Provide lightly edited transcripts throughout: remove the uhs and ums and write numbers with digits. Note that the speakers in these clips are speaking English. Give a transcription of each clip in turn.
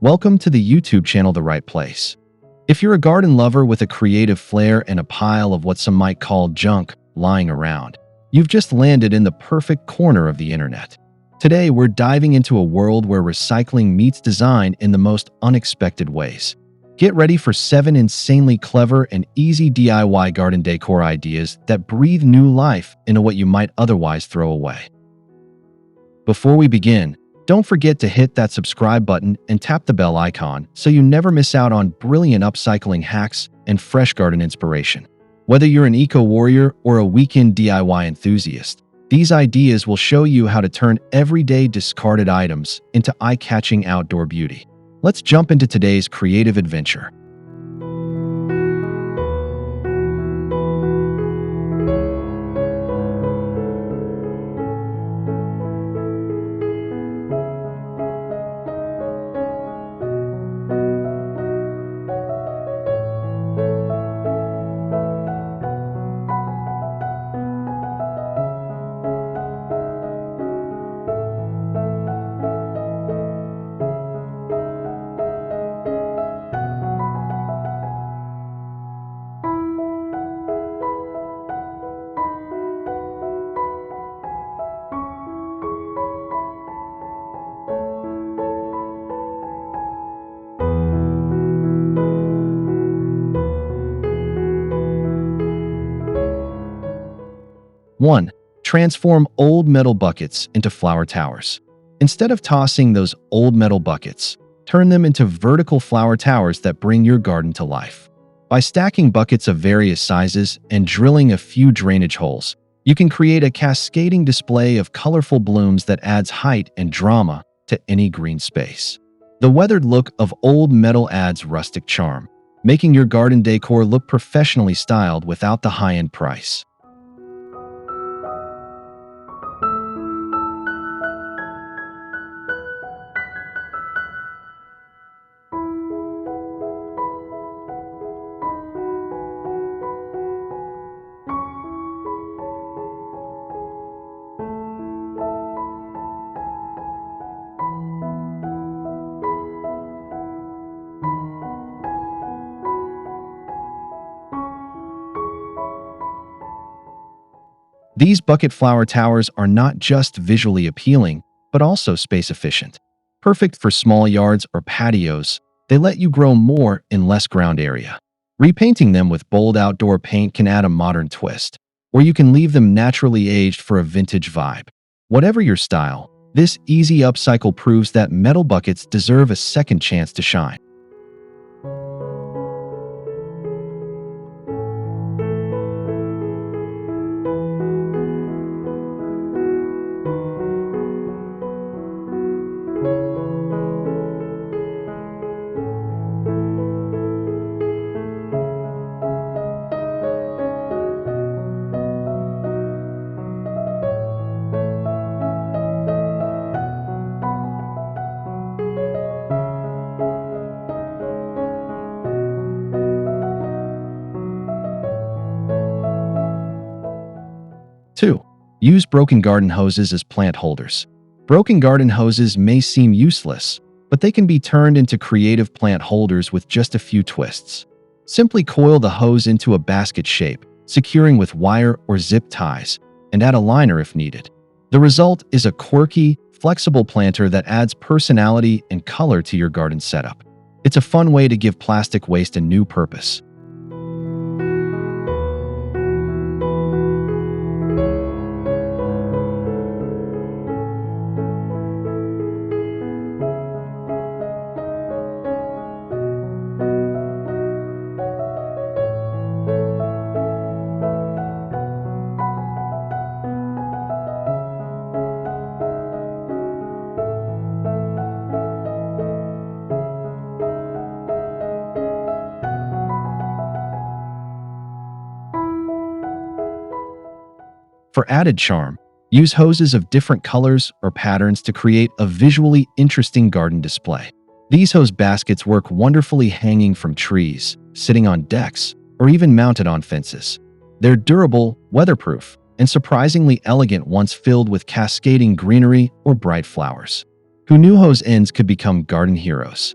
Welcome to the YouTube channel, The Right Place. If you're a garden lover with a creative flair and a pile of what some might call junk lying around, you've just landed in the perfect corner of the internet. Today, we're diving into a world where recycling meets design in the most unexpected ways. Get ready for 7 insanely clever and easy DIY garden decor ideas that breathe new life into what you might otherwise throw away. Before we begin, don't forget to hit that subscribe button and tap the bell icon so you never miss out on brilliant upcycling hacks and fresh garden inspiration. Whether you're an eco-warrior or a weekend DIY enthusiast, these ideas will show you how to turn everyday discarded items into eye-catching outdoor beauty. Let's jump into today's creative adventure. 1. Transform old metal buckets into flower towers. Instead of tossing those old metal buckets, turn them into vertical flower towers that bring your garden to life. By stacking buckets of various sizes and drilling a few drainage holes, you can create a cascading display of colorful blooms that adds height and drama to any green space. The weathered look of old metal adds rustic charm, making your garden decor look professionally styled without the high-end price. 'These bucket flower towers are not just visually appealing, but also space efficient. Perfect for small yards or patios, they let you grow more in less ground area. Repainting them with bold outdoor paint can add a modern twist, or you can leave them naturally aged for a vintage vibe. Whatever your style, this easy upcycle proves that metal buckets deserve a second chance to shine. 2. Use broken garden hoses as plant holders. Broken garden hoses may seem useless, but they can be turned into creative plant holders with just a few twists. Simply coil the hose into a basket shape, securing with wire or zip ties, and add a liner if needed. The result is a quirky, flexible planter that adds personality and color to your garden setup. It's a fun way to give plastic waste a new purpose. 'For added charm, use hoses of different colors or patterns to create a visually interesting garden display. These hose baskets work wonderfully hanging from trees, sitting on decks, or even mounted on fences. They're durable, weatherproof, and surprisingly elegant once filled with cascading greenery or bright flowers. Who knew hose ends could become garden heroes?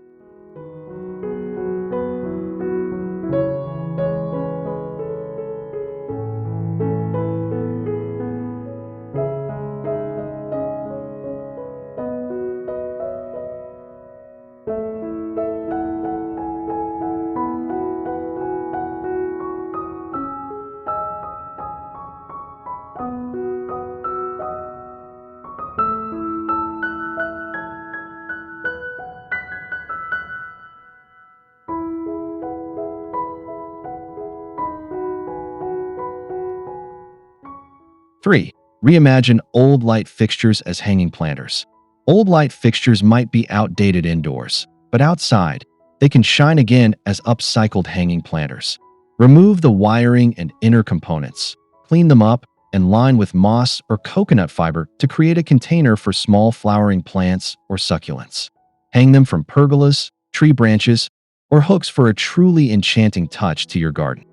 3. Reimagine old light fixtures as hanging planters. Old light fixtures might be outdated indoors, but outside, they can shine again as upcycled hanging planters. Remove the wiring and inner components, clean them up, and line with moss or coconut fiber to create a container for small flowering plants or succulents. Hang them from pergolas, tree branches, or hooks for a truly enchanting touch to your garden.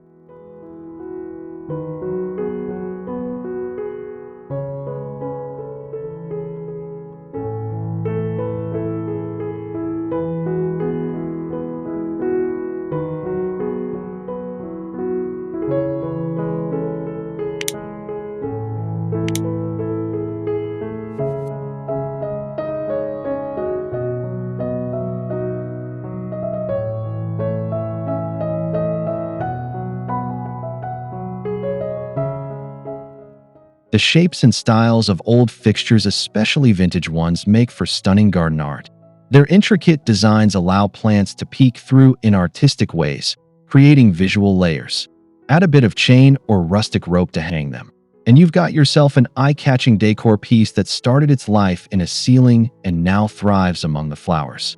'The shapes and styles of old fixtures, especially vintage ones, make for stunning garden art. Their intricate designs allow plants to peek through in artistic ways, creating visual layers. Add a bit of chain or rustic rope to hang them, and you've got yourself an eye-catching decor piece that started its life in a ceiling and now thrives among the flowers.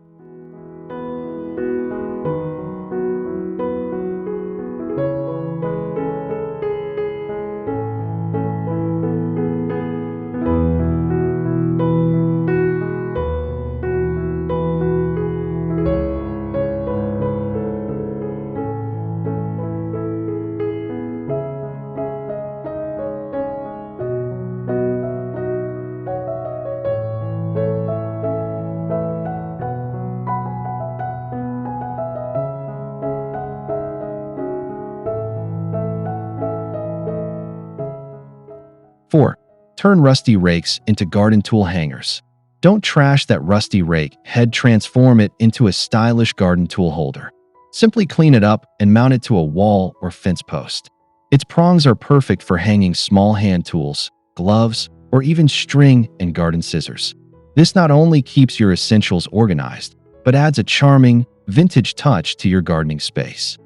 4. Turn rusty rakes into garden tool hangers. Don't trash that rusty rake head, transform it into a stylish garden tool holder. Simply clean it up and mount it to a wall or fence post. Its prongs are perfect for hanging small hand tools, gloves, or even string and garden scissors. This not only keeps your essentials organized, but adds a charming, vintage touch to your gardening space.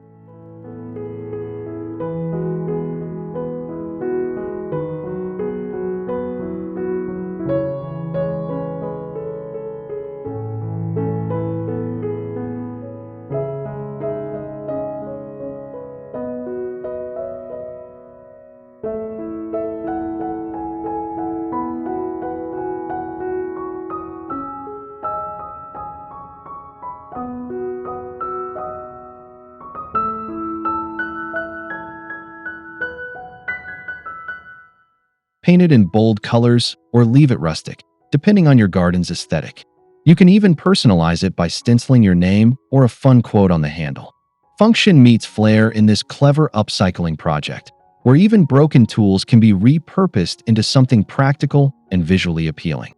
'Paint it in bold colors or leave it rustic, depending on your garden's aesthetic. You can even personalize it by stenciling your name or a fun quote on the handle. Function meets flair in this clever upcycling project, where even broken tools can be repurposed into something practical and visually appealing.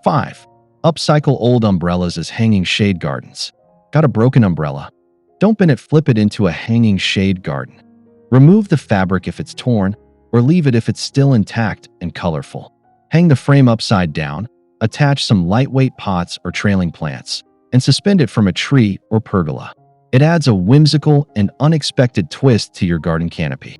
5. Upcycle old umbrellas as hanging shade gardens. Got a broken umbrella? Don't bend it, flip it into a hanging shade garden. Remove the fabric if it's torn, or leave it if it's still intact and colorful. Hang the frame upside down, attach some lightweight pots or trailing plants, and suspend it from a tree or pergola. It adds a whimsical and unexpected twist to your garden canopy.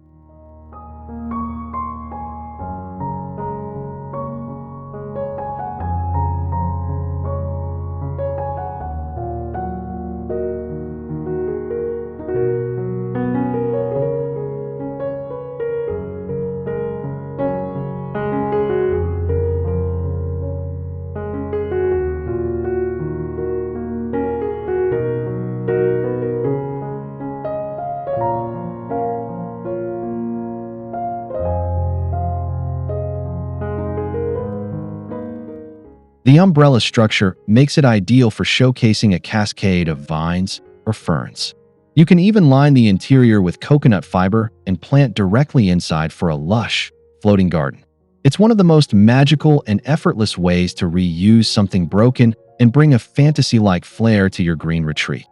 The umbrella structure makes it ideal for showcasing a cascade of vines or ferns. You can even line the interior with coconut fiber and plant directly inside for a lush, floating garden. It's one of the most magical and effortless ways to reuse something broken and bring a fantasy-like flair to your green retreat.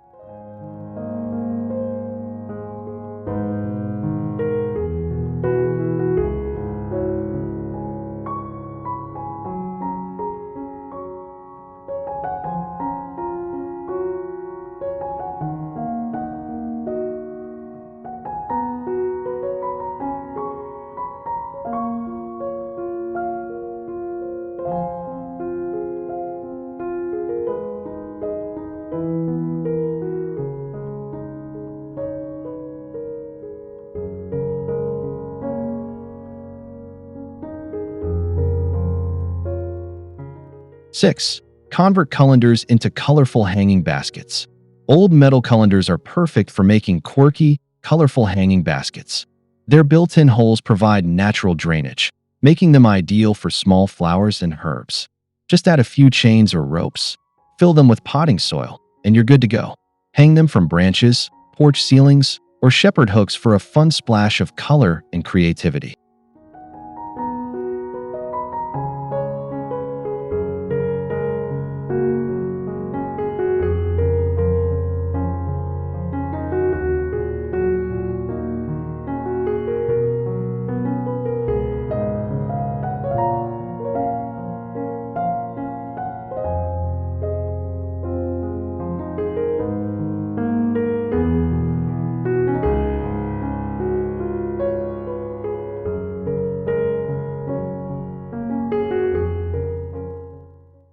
6. Convert colanders into colorful hanging baskets. Old metal colanders are perfect for making quirky, colorful hanging baskets. Their built-in holes provide natural drainage, making them ideal for small flowers and herbs. Just add a few chains or ropes, fill them with potting soil, and you're good to go. Hang them from branches, porch ceilings, or shepherd hooks for a fun splash of color and creativity.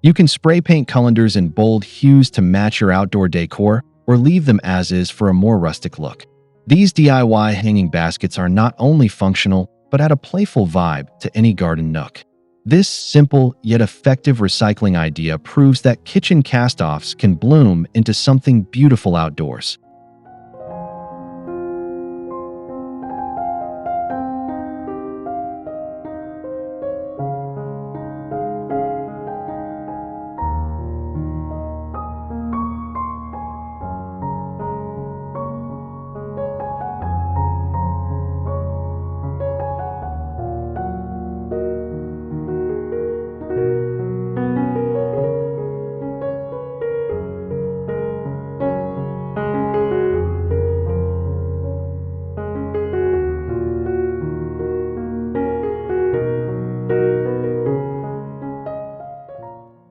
'You can spray paint colanders in bold hues to match your outdoor decor, or leave them as is for a more rustic look. These DIY hanging baskets are not only functional, but add a playful vibe to any garden nook. This simple yet effective recycling idea proves that kitchen cast-offs can bloom into something beautiful outdoors.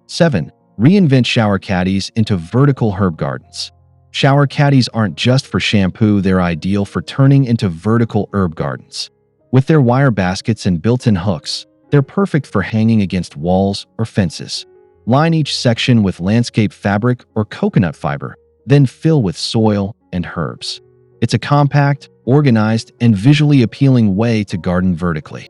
Seven, reinvent shower caddies into vertical herb gardens. Shower caddies aren't just for shampoo, they're ideal for turning into vertical herb gardens. With their wire baskets and built-in hooks, they're perfect for hanging against walls or fences. Line each section with landscape fabric or coconut fiber, then fill with soil and herbs. It's a compact, organized, and visually appealing way to garden vertically.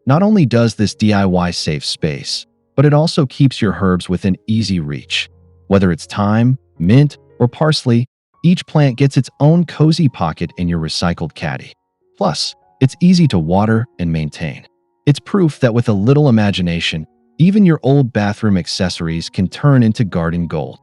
Not only does this DIY save space, but it also keeps your herbs within easy reach. Whether it's thyme, mint, or parsley, each plant gets its own cozy pocket in your recycled caddy. Plus, it's easy to water and maintain. It's proof that with a little imagination, even your old bathroom accessories can turn into garden gold.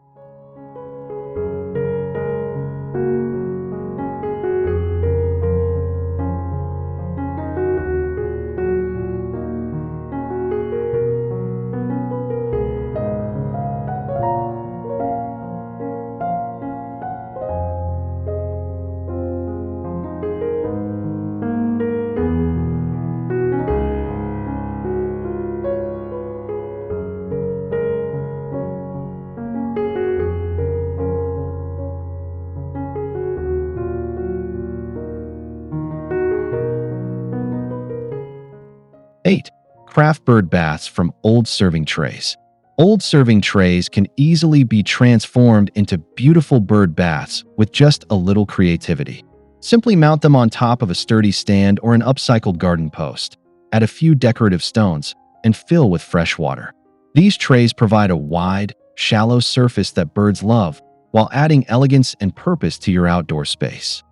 8. Craft bird baths from old serving trays. Old serving trays can easily be transformed into beautiful bird baths with just a little creativity. Simply mount them on top of a sturdy stand or an upcycled garden post. Add a few decorative stones and fill with fresh water. These trays provide a wide, shallow surface that birds love while adding elegance and purpose to your outdoor space.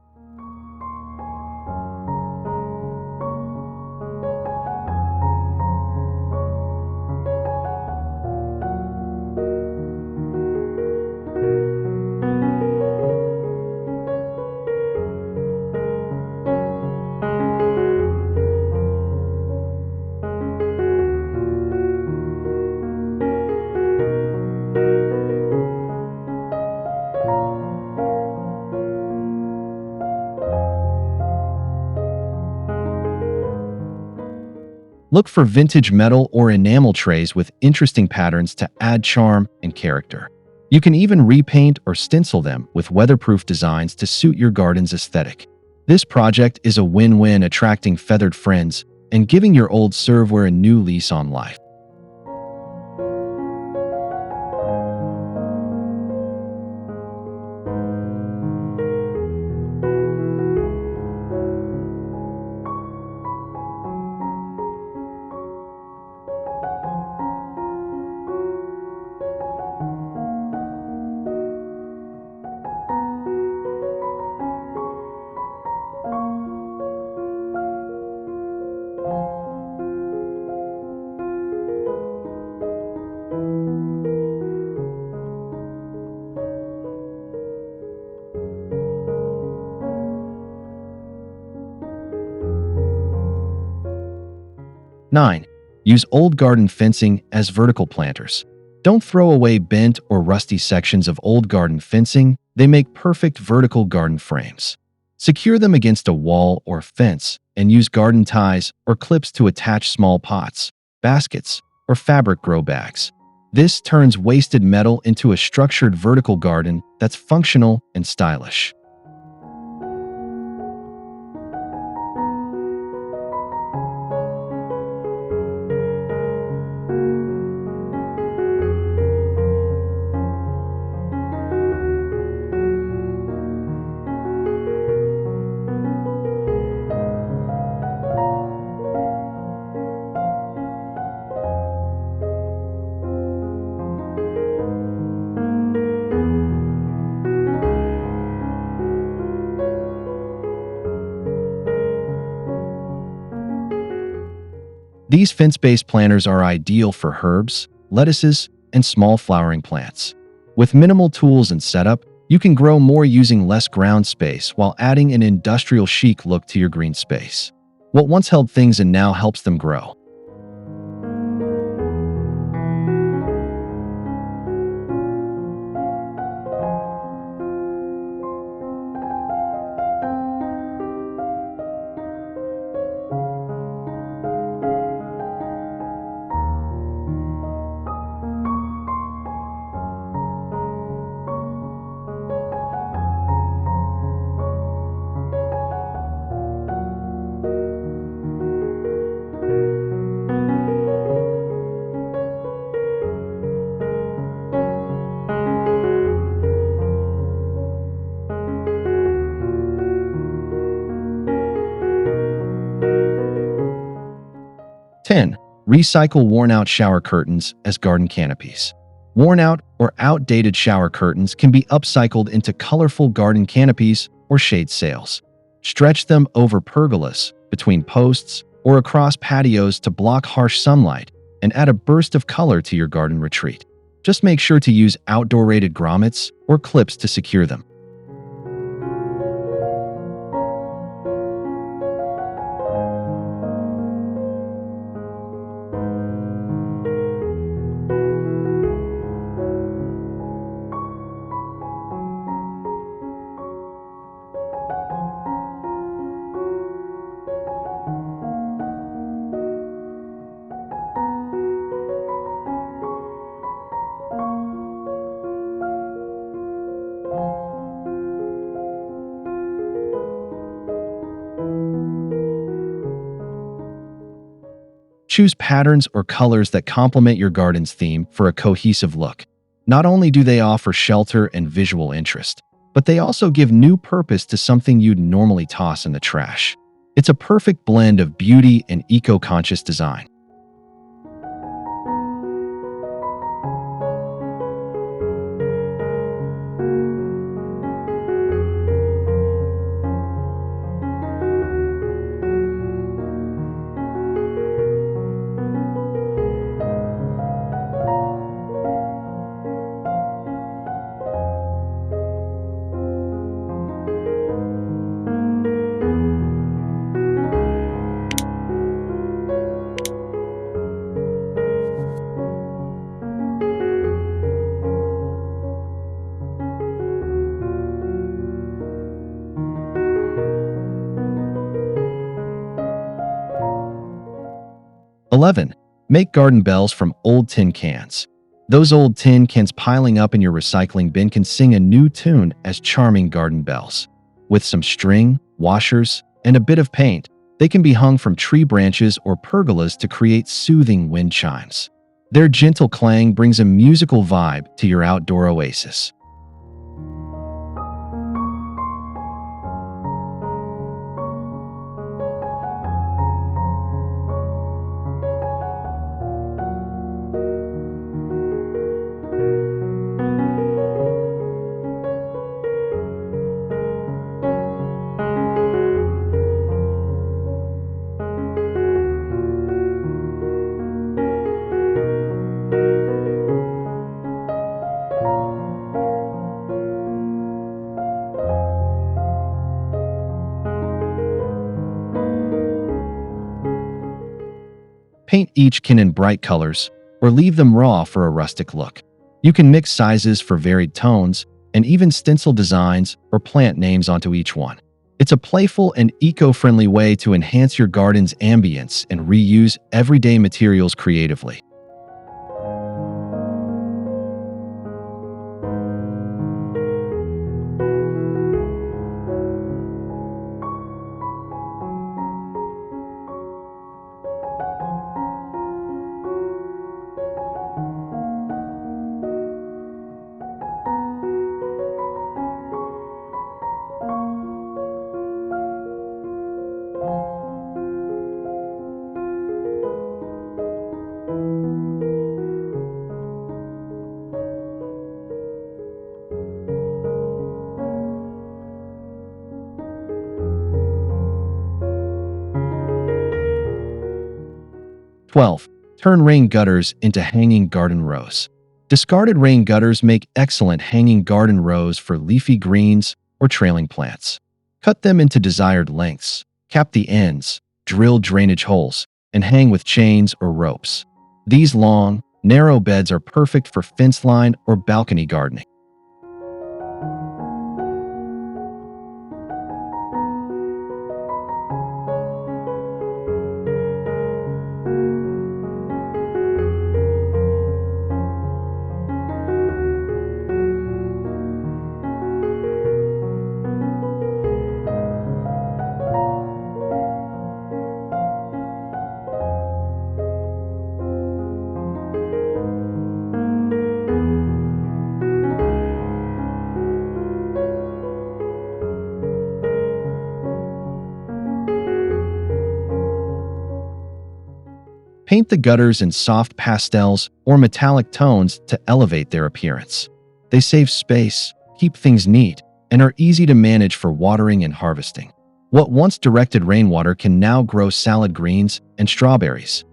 Look for vintage metal or enamel trays with interesting patterns to add charm and character. You can even repaint or stencil them with weatherproof designs to suit your garden's aesthetic. This project is a win-win, attracting feathered friends and giving your old serveware a new lease on life. 9. Use old garden fencing as vertical planters. Don't throw away bent or rusty sections of old garden fencing. They make perfect vertical garden frames. Secure them against a wall or fence and use garden ties or clips to attach small pots, baskets, or fabric grow bags. This turns wasted metal into a structured vertical garden that's functional and stylish. 'These fence-based planters are ideal for herbs, lettuces, and small flowering plants. With minimal tools and setup, you can grow more using less ground space while adding an industrial chic look to your green space. What once held things and now helps them grow. 10. Recycle worn-out shower curtains as garden canopies. Worn-out or outdated shower curtains can be upcycled into colorful garden canopies or shade sails. Stretch them over pergolas, between posts, or across patios to block harsh sunlight and add a burst of color to your garden retreat. Just make sure to use outdoor-rated grommets or clips to secure them. Choose patterns or colors that complement your garden's theme for a cohesive look. Not only do they offer shelter and visual interest, but they also give new purpose to something you'd normally toss in the trash. It's a perfect blend of beauty and eco-conscious design. 11. Make garden bells from old tin cans. Those old tin cans piling up in your recycling bin can sing a new tune as charming garden bells. With some string, washers, and a bit of paint, they can be hung from tree branches or pergolas to create soothing wind chimes. Their gentle clang brings a musical vibe to your outdoor oasis. Paint each can in bright colors, or leave them raw for a rustic look. You can mix sizes for varied tones, and even stencil designs or plant names onto each one. It's a playful and eco-friendly way to enhance your garden's ambience and reuse everyday materials creatively. 12. Turn rain gutters into hanging garden rows. Discarded rain gutters make excellent hanging garden rows for leafy greens or trailing plants. Cut them into desired lengths, cap the ends, drill drainage holes, and hang with chains or ropes. These long, narrow beds are perfect for fence line or balcony gardening. Paint the gutters in soft pastels or metallic tones to elevate their appearance. They save space, keep things neat, and are easy to manage for watering and harvesting. What once directed rainwater can now grow salad greens and strawberries.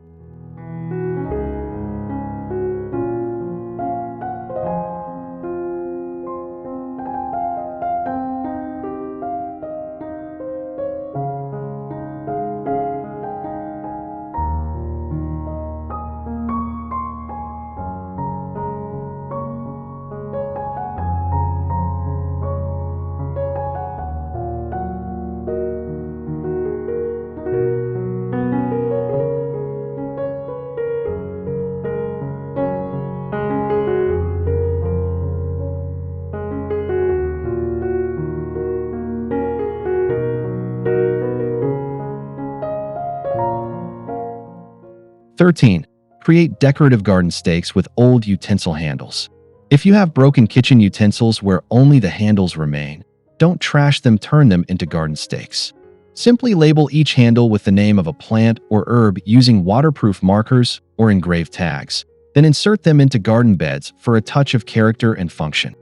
13. Create decorative garden stakes with old utensil handles. If you have broken kitchen utensils where only the handles remain, don't trash them, turn them into garden stakes. Simply label each handle with the name of a plant or herb using waterproof markers or engraved tags. Then insert them into garden beds for a touch of character and function.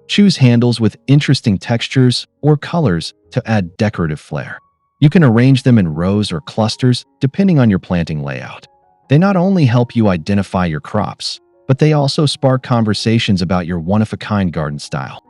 'Choose handles with interesting textures or colors to add decorative flair. You can arrange them in rows or clusters depending on your planting layout. They not only help you identify your crops, but they also spark conversations about your one-of-a-kind garden style.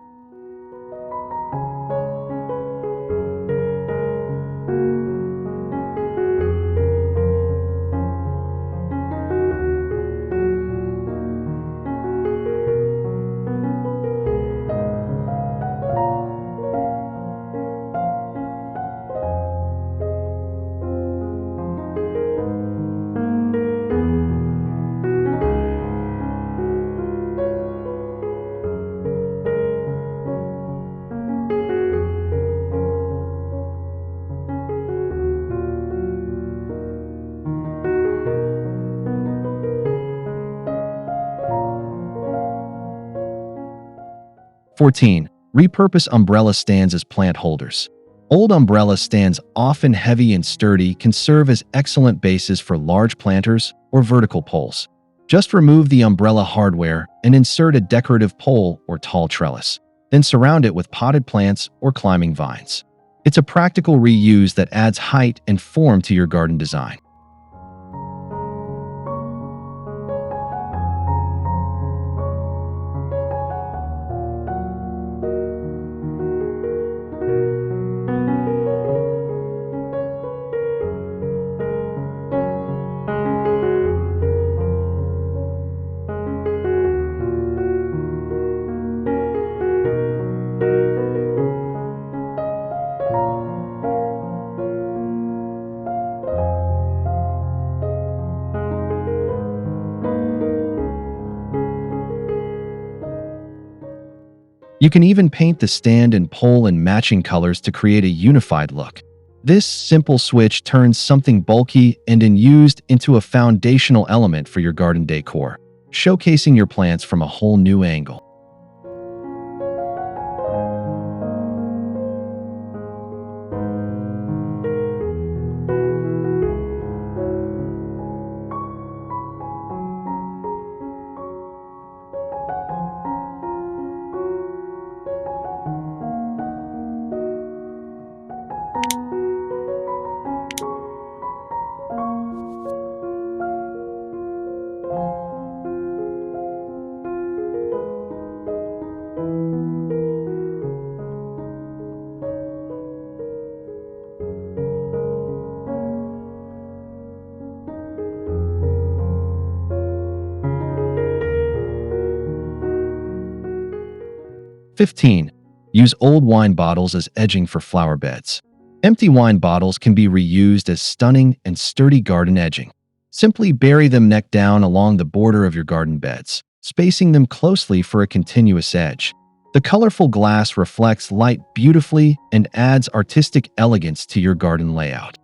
14. Repurpose umbrella stands as plant holders. Old umbrella stands, often heavy and sturdy, can serve as excellent bases for large planters or vertical poles. Just remove the umbrella hardware and insert a decorative pole or tall trellis. Then surround it with potted plants or climbing vines. It's a practical reuse that adds height and form to your garden design. 'You can even paint the stand and pole in matching colors to create a unified look. This simple switch turns something bulky and unused into a foundational element for your garden decor, showcasing your plants from a whole new angle. 15. Use old wine bottles as edging for flower beds. Empty wine bottles can be reused as stunning and sturdy garden edging. Simply bury them neck down along the border of your garden beds, spacing them closely for a continuous edge. The colorful glass reflects light beautifully and adds artistic elegance to your garden layout.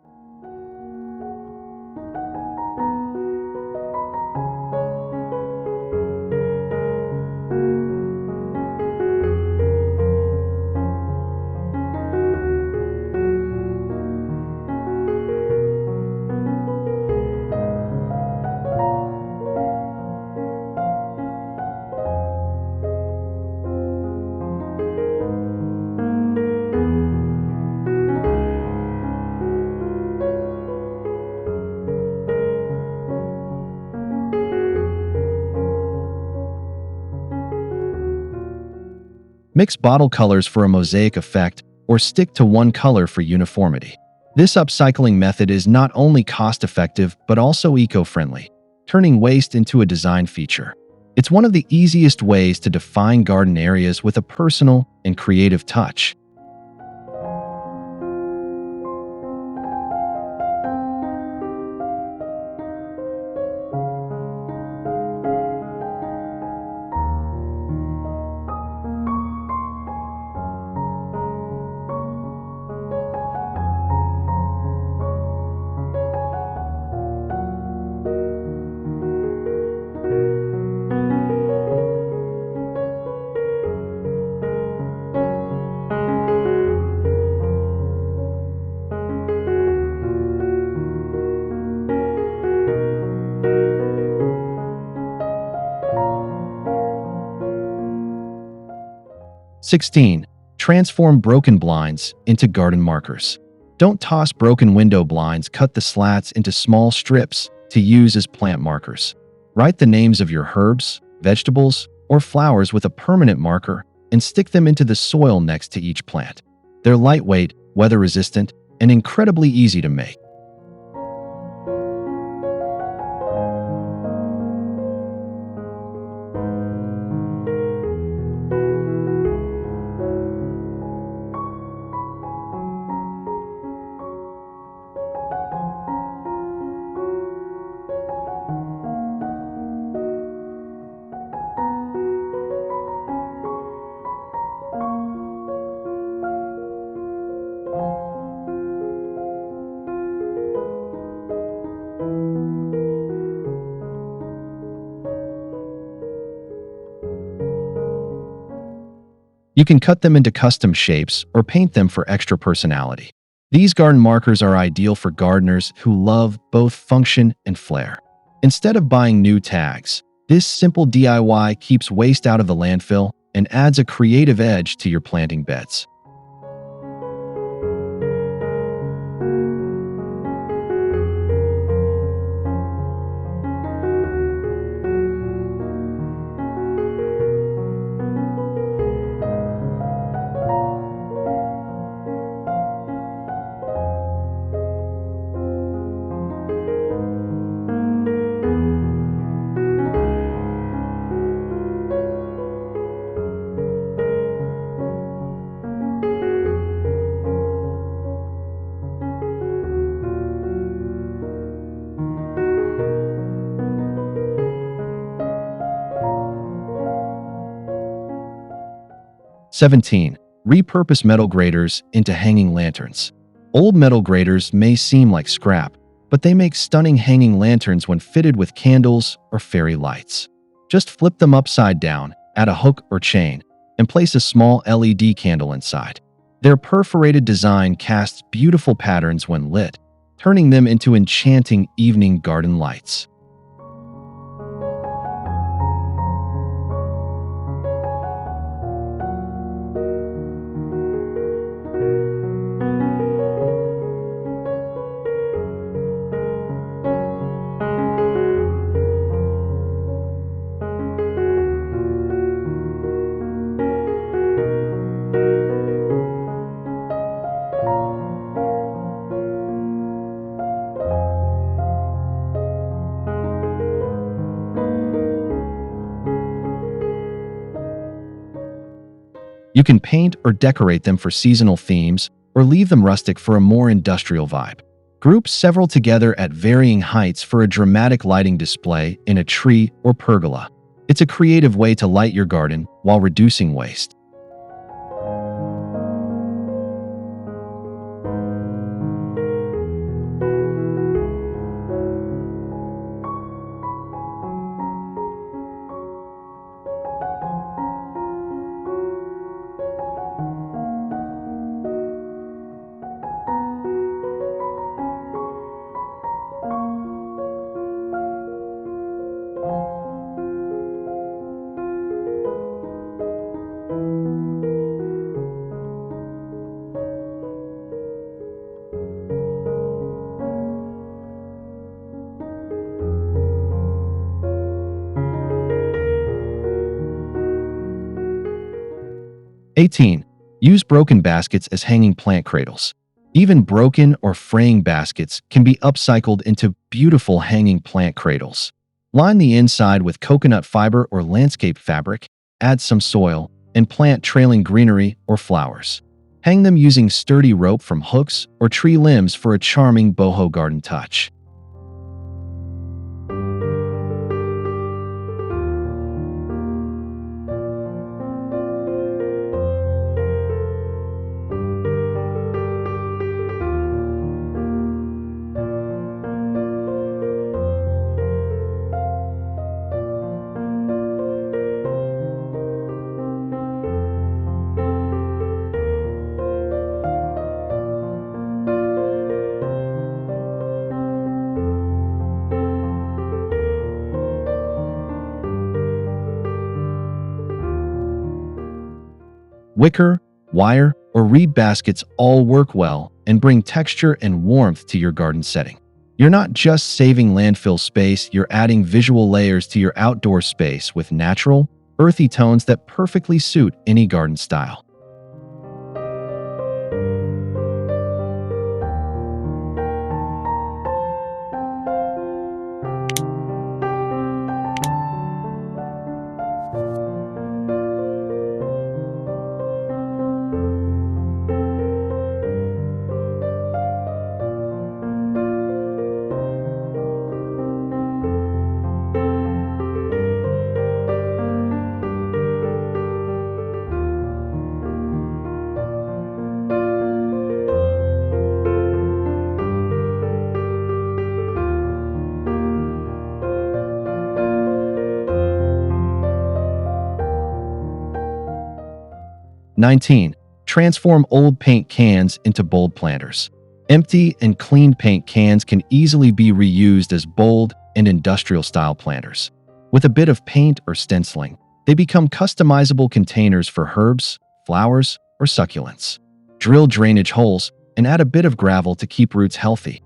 Mix bottle colors for a mosaic effect or stick to one color for uniformity. This upcycling method is not only cost-effective but also eco-friendly, turning waste into a design feature. It's one of the easiest ways to define garden areas with a personal and creative touch. 16. Transform broken blinds into garden markers. Don't toss broken window blinds, cut the slats into small strips to use as plant markers. Write the names of your herbs, vegetables, or flowers with a permanent marker and stick them into the soil next to each plant. They're lightweight, weather-resistant, and incredibly easy to make. You can cut them into custom shapes or paint them for extra personality. These garden markers are ideal for gardeners who love both function and flair. Instead of buying new tags, this simple DIY keeps waste out of the landfill and adds a creative edge to your planting beds. 17. Repurpose metal graters into hanging lanterns. Old metal graters may seem like scrap, but they make stunning hanging lanterns when fitted with candles or fairy lights. Just flip them upside down, add a hook or chain, and place a small LED candle inside. Their perforated design casts beautiful patterns when lit, turning them into enchanting evening garden lights. 'You can paint or decorate them for seasonal themes, or leave them rustic for a more industrial vibe. Group several together at varying heights for a dramatic lighting display in a tree or pergola. It's a creative way to light your garden while reducing waste. 18. Use broken baskets as hanging plant cradles. Even broken or fraying baskets can be upcycled into beautiful hanging plant cradles. Line the inside with coconut fiber or landscape fabric, add some soil, and plant trailing greenery or flowers. Hang them using sturdy rope from hooks or tree limbs for a charming boho garden touch. Wicker, wire, or reed baskets all work well and bring texture and warmth to your garden setting. You're not just saving landfill space, you're adding visual layers to your outdoor space with natural, earthy tones that perfectly suit any garden style. – 19. Transform old paint cans into bold planters. Empty and clean paint cans can easily be reused as bold and industrial-style planters. With a bit of paint or stenciling, they become customizable containers for herbs, flowers, or succulents. Drill drainage holes and add a bit of gravel to keep roots healthy.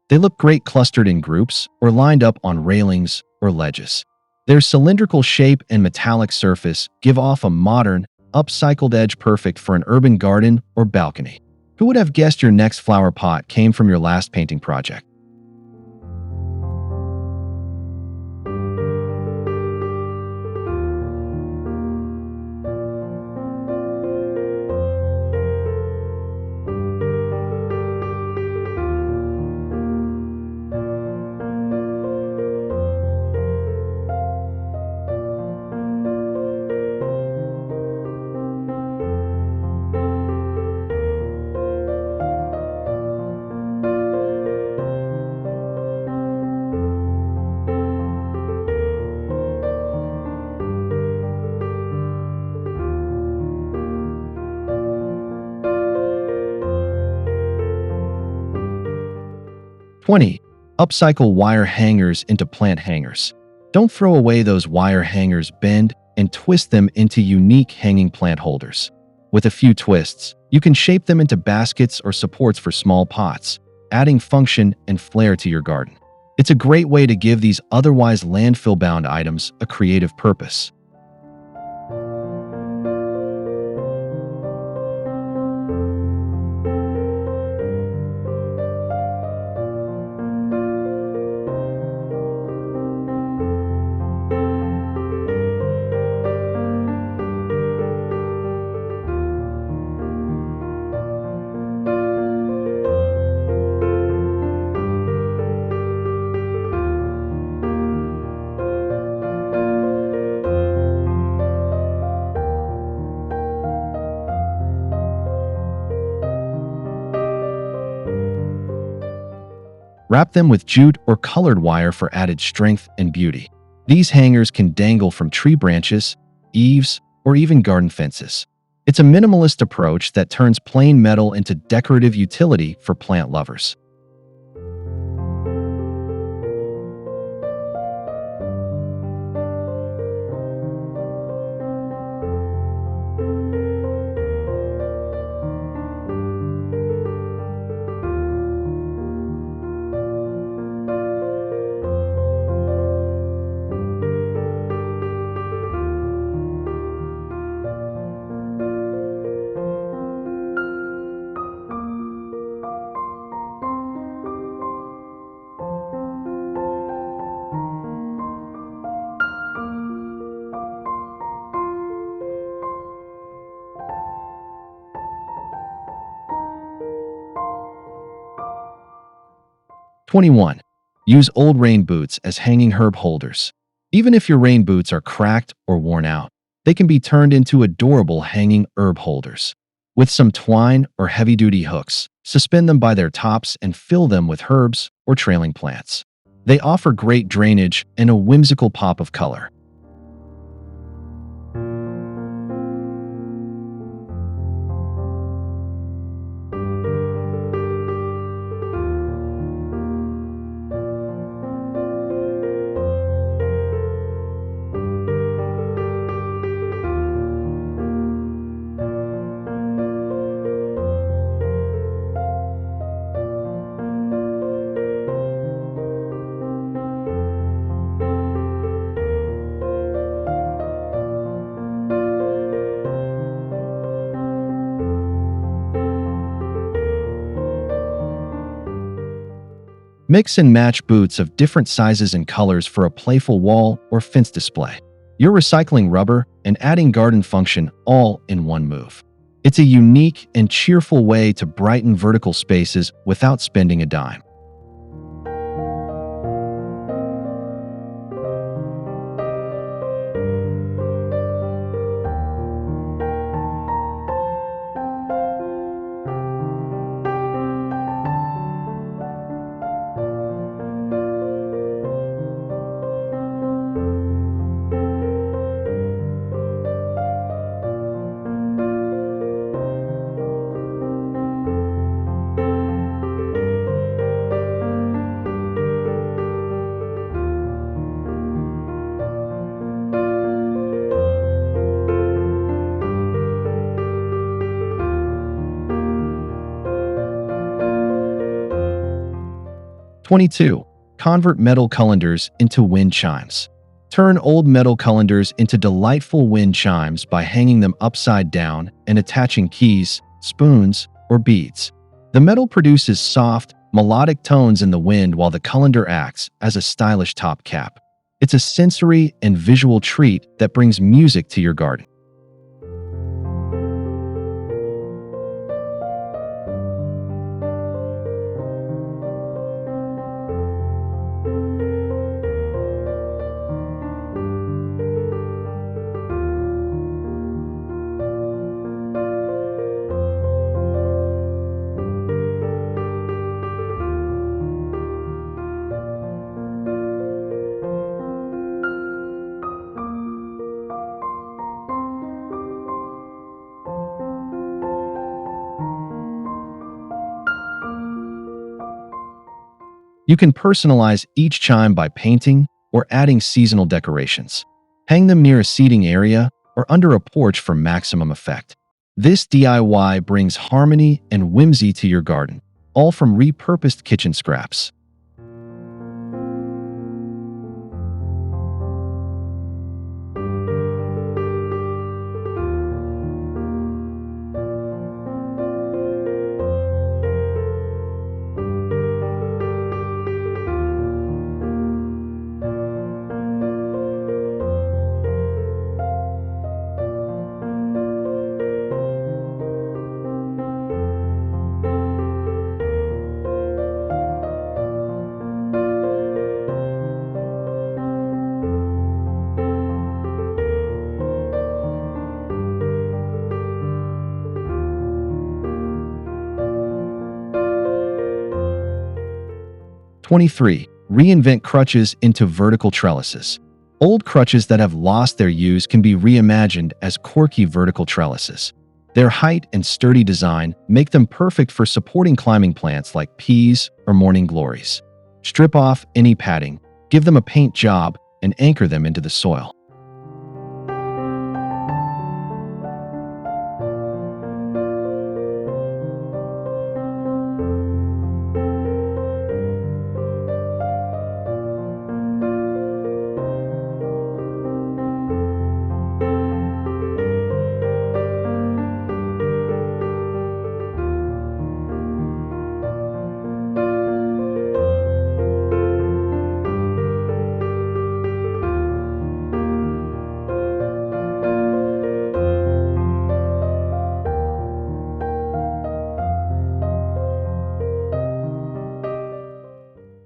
They look great clustered in groups or lined up on railings or ledges. Their cylindrical shape and metallic surface give off a modern, upcycled edge perfect for an urban garden or balcony. Who would have guessed your next flower pot came from your last painting project? – 20. Upcycle wire hangers into plant hangers. Don't throw away those wire hangers, bend and twist them into unique hanging plant holders. With a few twists, you can shape them into baskets or supports for small pots, adding function and flair to your garden. It's a great way to give these otherwise landfill-bound items a creative purpose. Wrap them with jute or colored wire for added strength and beauty. These hangers can dangle from tree branches, eaves, or even garden fences. It's a minimalist approach that turns plain metal into decorative utility for plant lovers. 21. Use old rain boots as hanging herb holders. Even if your rain boots are cracked or worn out, they can be turned into adorable hanging herb holders. With some twine or heavy-duty hooks, suspend them by their tops and fill them with herbs or trailing plants. They offer great drainage and a whimsical pop of color. 'Mix and match boots of different sizes and colors for a playful wall or fence display. You're recycling rubber and adding garden function all in one move. It's a unique and cheerful way to brighten vertical spaces without spending a dime. 22. Convert metal colanders into wind chimes. Turn old metal colanders into delightful wind chimes by hanging them upside down and attaching keys, spoons, or beads. The metal produces soft, melodic tones in the wind while the colander acts as a stylish top cap. It's a sensory and visual treat that brings music to your garden. 'You can personalize each chime by painting or adding seasonal decorations. Hang them near a seating area or under a porch for maximum effect. This DIY brings harmony and whimsy to your garden, all from repurposed kitchen scraps. 23. Reinvent crutches into vertical trellises. Old crutches that have lost their use can be reimagined as quirky vertical trellises. Their height and sturdy design make them perfect for supporting climbing plants like peas or morning glories. Strip off any padding, give them a paint job, and anchor them into the soil.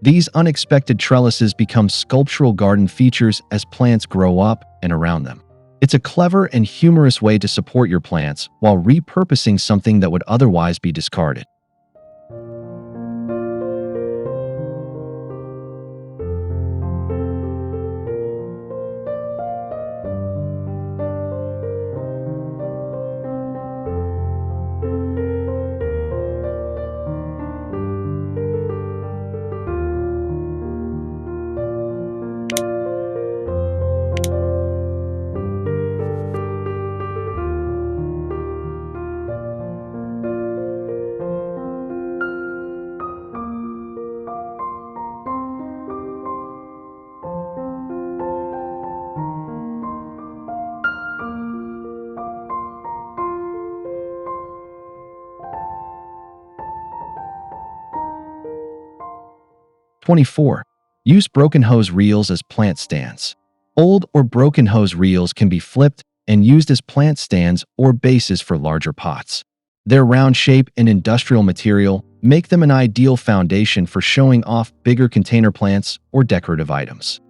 'These unexpected trellises become sculptural garden features as plants grow up and around them. It's a clever and humorous way to support your plants while repurposing something that would otherwise be discarded. 24. Use broken hose reels as plant stands. Old or broken hose reels can be flipped and used as plant stands or bases for larger pots. Their round shape and industrial material make them an ideal foundation for showing off bigger container plants or decorative items.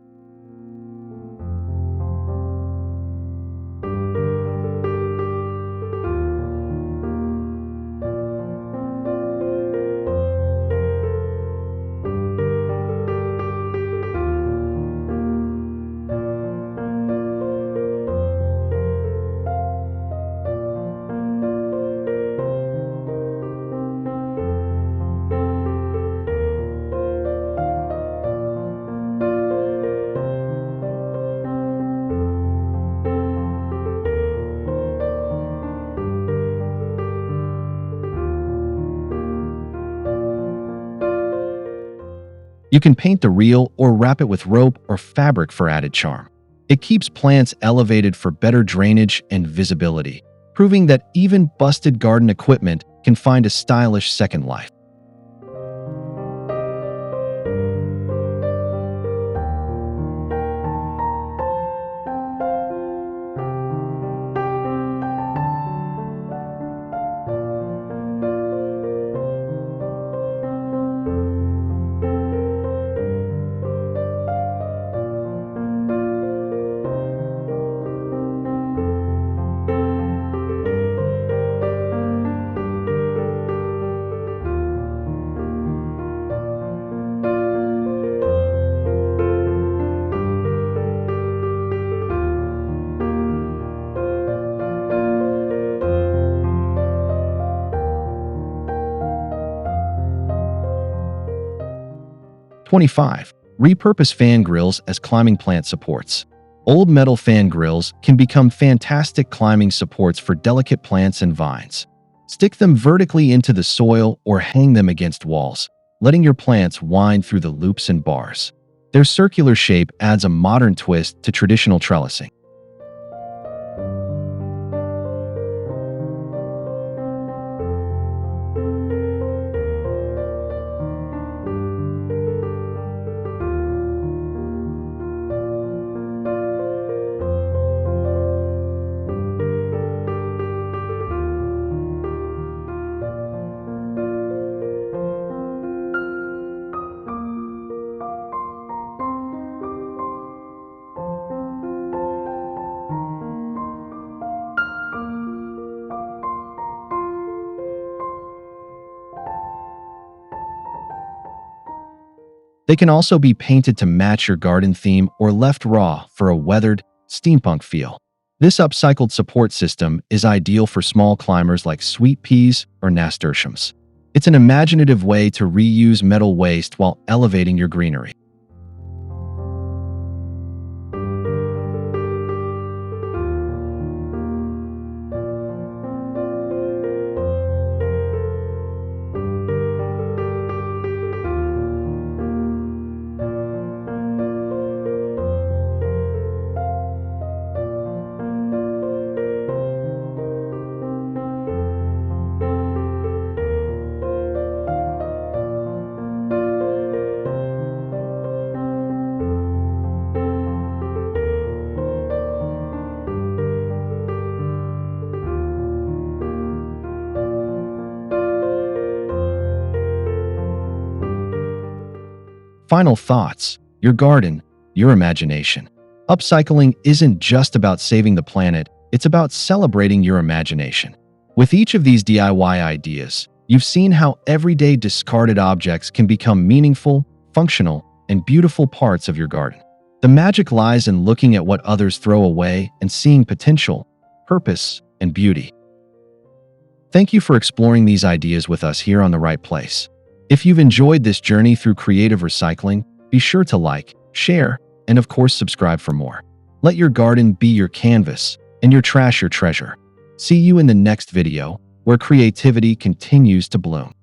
'You can paint the reel or wrap it with rope or fabric for added charm. It keeps plants elevated for better drainage and visibility, proving that even busted garden equipment can find a stylish second life. 25. Repurpose fan grills as climbing plant supports. Old metal fan grills can become fantastic climbing supports for delicate plants and vines. Stick them vertically into the soil or hang them against walls, letting your plants wind through the loops and bars. Their circular shape adds a modern twist to traditional trellising. They can also be painted to match your garden theme or left raw for a weathered, steampunk feel. This upcycled support system is ideal for small climbers like sweet peas or nasturtiums. It's an imaginative way to reuse metal waste while elevating your greenery. Final thoughts: your garden, your imagination. Upcycling isn't just about saving the planet, it's about celebrating your imagination. With each of these DIY ideas, you've seen how everyday discarded objects can become meaningful, functional, and beautiful parts of your garden. The magic lies in looking at what others throw away and seeing potential, purpose, and beauty. Thank you for exploring these ideas with us here on The Right Place. If you've enjoyed this journey through creative recycling, be sure to like, share, and of course subscribe for more. Let your garden be your canvas and your trash your treasure. See you in the next video, where creativity continues to bloom.